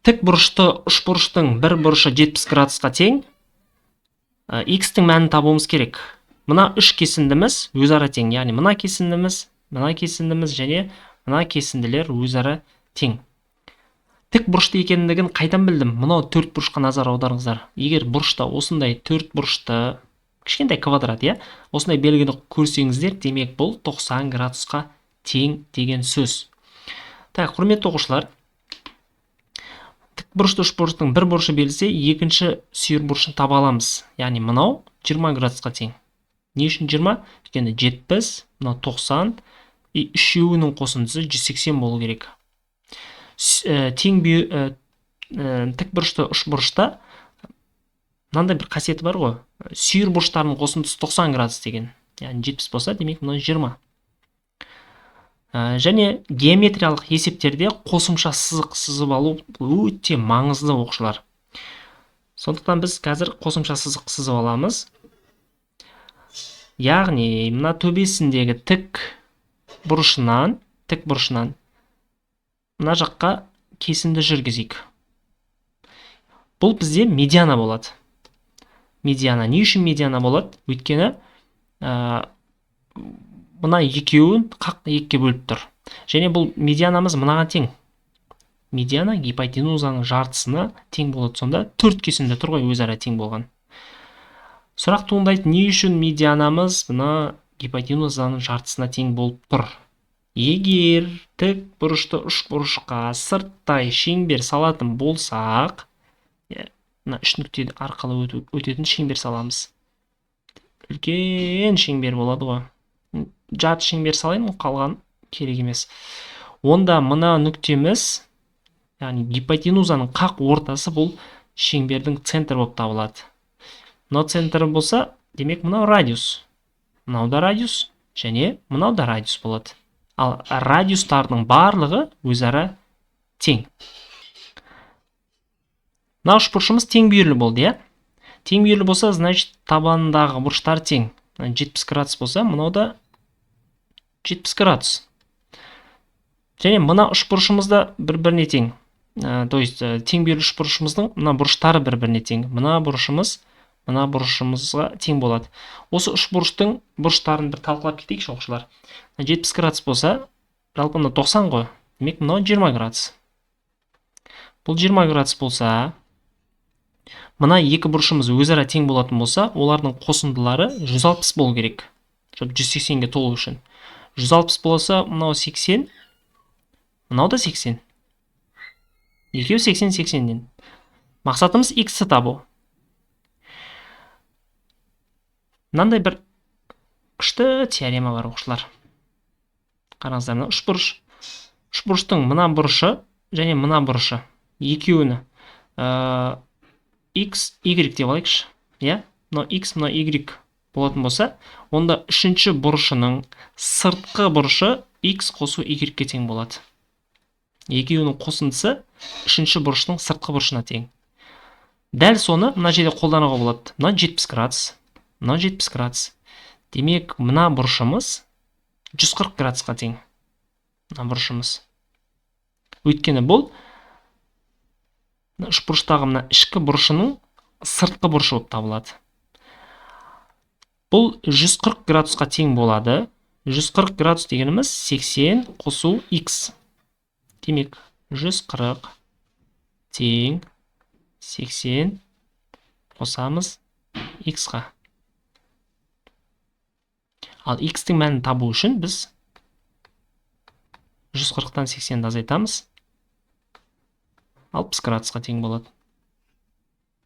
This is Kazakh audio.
тік бұрышты үшбұрыштың бір бұрышы 70 градусқа тең, x-тің мәнін табуымыз керек. Мына үш кесіндіміз өзара тең, яғни мына кесіндіміз және мына кесінділер өзара тең. Тік бұрышты екендігін қайдан білдім? Мынау төрт бұрышқа назар аударыңыздар. Егер бұрышта осындай төрт бұрышты, кішкентай квадрат, осындай белгіні көрсеңіздер, демек бұл 90 градусқа тең деген сөз. Так, құрметті оқушылар, тік бұрышты үшбұрыштың бір бұрышы берілсе, екінші сүйір бұрышын таба аламыз. Яғни мынау 20 градусқа тең. Не үшін 20? Өйткені 70, мынау 90, үшеуінің қосындысы 180 болу керек. Тік бұрышты үшбұрышта мынандай бір қасиеті бар ғой. Сүйір бұрыштарының қосындысы 90 градус деген. Яғни 70 болса, демек мынау 20. Және геометриялық есептерде қосымша сызық сызып алу өте маңызды оқушылар. Сондықтан біз қазір қосымша сызық сызып аламыз. Яғни мына төбесіндегі тік бұрышынан мына жаққа кесінді жүргізейік. Бұл бізде медиана болады. Медиана. Не үшін медиана болады? Өйткені мына екеуін екіге бөліп тұр. Және бұл медианамыз мынаған тең. Медиана гипотенузаның жартысына тең болады. Сонда төрт кесінді тұр ғой, өзара тең болған. Сұрақ туындайды, не үшін медианамыз мына гипотенузаның жартысына тең болып тұр? Егер тік бұрышты үшбұрышқа сырттай шеңбер салатын болсақ, мына үш нүкте арқылы өтетін шеңбер саламыз. Үлкен шеңбер болады ғой. Жат шеңбер салайын, қалған керек емес. Онда мына нүктеміз, яғни гипотенузаның қақ ортасы, бұл шеңбердің центр болып табылады. Мынау центр болса, демек мынау радиус. Мынау да радиус, және мынау да радиус болады. Ал радиустардың барлығы өзара тең. Мынау үшбұрышымыз тең бүйірлі болды, Тең бүйірлі болса, значит, табанындағы бұрыштар тең. 70 градус болса, мынау да 70 градус. Және мына үшбұрышымыз да бір-біріне тең. То есть, тең бүйірлі үшбұрышымыздың мына бұрыштары бір-біріне тең. Мына бұрышымызға тең болады. Осы үшбұрыштың бұрыштарын бір талқылап кетейікші оқушылар. 70 градус болса, жалпы мына 90 ғой. Демек, мынау 20 градус. Бұл 20 градус болса, мына екі бұрышымыз өзара тең болатын болса, олардың қосындылары 160 болу керек. 180-ге толу үшін. 160 болса, мынау 80, мынау да 80. Екеу 80-80-ден. Мақсатымыз x-ті табу. Мынандай бір күшті теорема бар оқушылар. Қараңыздар, мына үшбұрыштың мына бұрышы және мына бұрышы екеуіні x, y деп алайықшы. Мына x, мына y болатын болса, онда үшінші бұрышының сыртқы бұрышы x қосу y-ге тең болады. Екеуінің қосындысы үшінші бұрышының сыртқы бұрышына тең. Дәл соны мына жерде қолдануға болады. Мына 70 градус. Мына 70 градус. Демек, мына бұрышымыз 140 градусқа тең. Мына бұрышымыз. Өйткені бұл үшбұрыштағы мына ішкі бұрышының сыртқы бұрышы болып табылады. Бұл 140 градусқа тең болады. 140 градус дегеніміз 80 қосу x. Демек, 140 тең 80 қосамыз x-ға. Ал x-тің мәнін табу үшін біз 140-тан 80-ді азайтамыз. 60 градусқа тең болады.